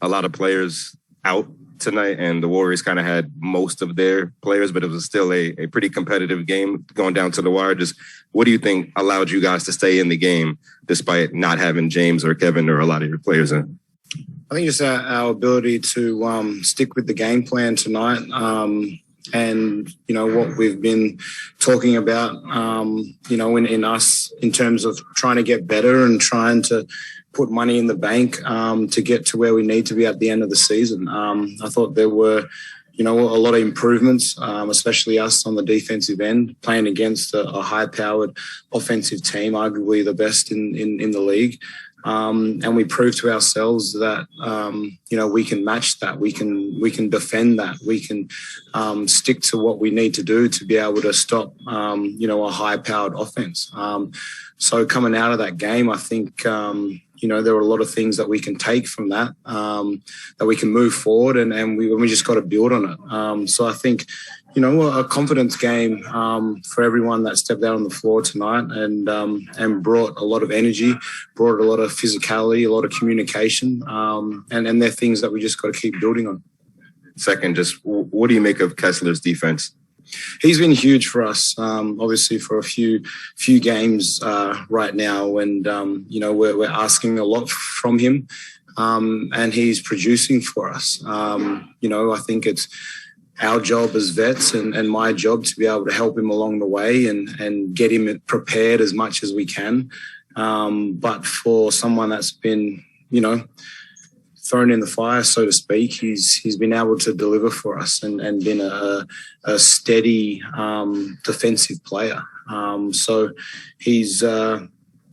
a lot of players out tonight, and the Warriors kind of had most of their players, but it was still a pretty competitive game going down to the wire. Just what do you think allowed you guys to stay in the game despite not having James or Kevin or a lot of your players in? I think it's our ability to stick with the game plan tonight. And, what we've been talking about, in us in terms of trying to get better and trying to put money in the bank to get to where we need to be at the end of the season. I thought there were, a lot of improvements, especially us on the defensive end, playing against a high-powered offensive team, arguably the best in the league. And we proved to ourselves that, we can match that. We can defend that. We can stick to what we need to do to be able to stop, a high-powered offense. So coming out of that game, I think, there were a lot of things that we can take from that, that we can move forward, and we just got to build on it. So I think, a confidence game for everyone that stepped out on the floor tonight and brought a lot of energy, brought a lot of physicality, a lot of communication, and they're things that we just got to keep building on. Second, just what do you make of Kessler's defense? He's been huge for us, obviously for a few games right now, and we're asking a lot from him, and he's producing for us. I think it's our job as vets and my job to be able to help him along the way and get him prepared as much as we can. But for someone that's been, thrown in the fire, so to speak, he's been able to deliver for us and been a steady defensive player. So he's,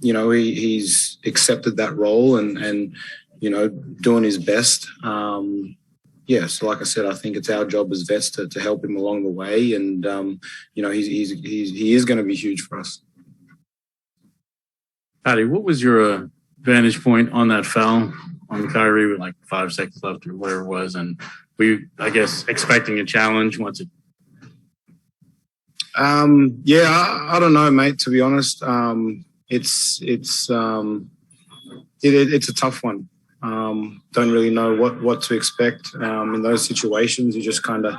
he's accepted that role and doing his best. So like I said, I think it's our job as vets to help him along the way, and he is going to be huge for us. Patty, what was your vantage point on that foul on Kyrie with like 5 seconds left or whatever it was, and were you, I guess, expecting a challenge once it? I don't know, mate. To be honest, it's a tough one. Don't really know what to expect in those situations. You just kind of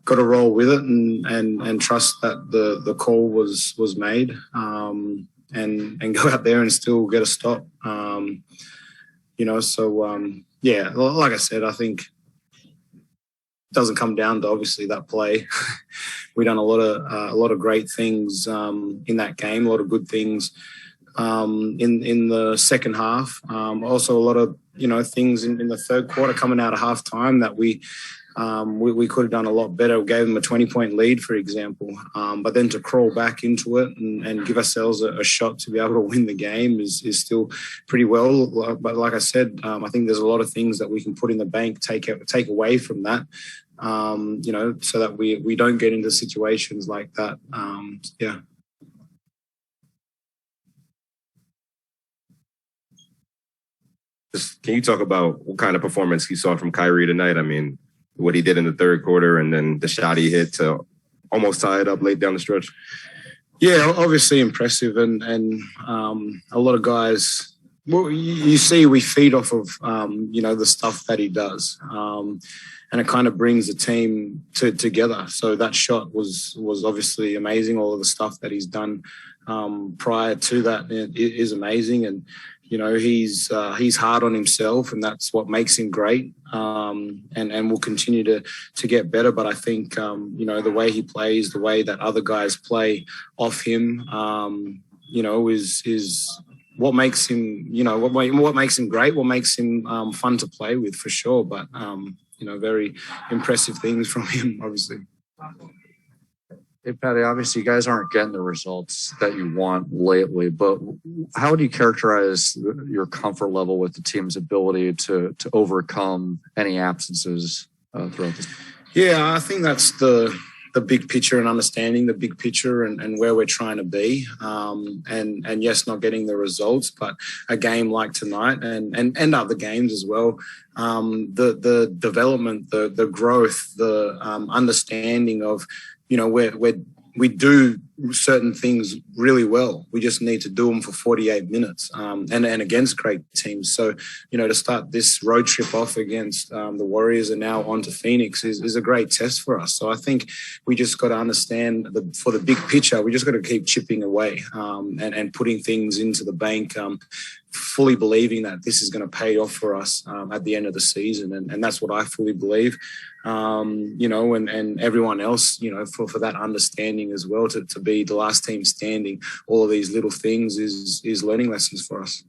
got to roll with it and trust that the call was made, and go out there and still get a stop. Like I said, I think it doesn't come down to obviously that play. We done a lot of great things in that game, a lot of good things in the second half. Also a lot of things in the third quarter coming out of halftime that we could have done a lot better. We gave them a 20-point lead, for example. But then to crawl back into it and give ourselves a shot to be able to win the game is still pretty well. But like I said, I think there's a lot of things that we can put in the bank, take away from that, so that we don't get into situations like that. Can you talk about what kind of performance you saw from Kyrie tonight? I mean, what he did in the third quarter and then the shot he hit to almost tie it up late down the stretch? Yeah, obviously impressive. And a lot of guys, well, you see we feed off of, the stuff that he does. And it kind of brings the team together. So that shot was obviously amazing. All of the stuff that he's done prior to that is amazing. And, he's hard on himself, and that's what makes him great. And will continue to get better. But I think, the way he plays, the way that other guys play off him, is what makes him, what makes him great, what makes him fun to play with for sure. But, very impressive things from him, obviously. Hey, Patty, obviously you guys aren't getting the results that you want lately, but how would you characterize your comfort level with the team's ability to overcome any absences throughout this? Yeah, I think that's the big picture and understanding the big picture and where we're trying to be. And yes, not getting the results, but a game like tonight and other games as well. The development, the growth, the understanding of, we do certain things really well. We just need to do them for 48 minutes and against great teams. So, to start this road trip off against the Warriors and now on to Phoenix is a great test for us. So I think we just got to understand for the big picture, we just got to keep chipping away and putting things into the bank, fully believing that this is going to pay off for us at the end of the season. And that's what I fully believe. And everyone else, for that understanding as well, to be the last team standing, all of these little things is learning lessons for us.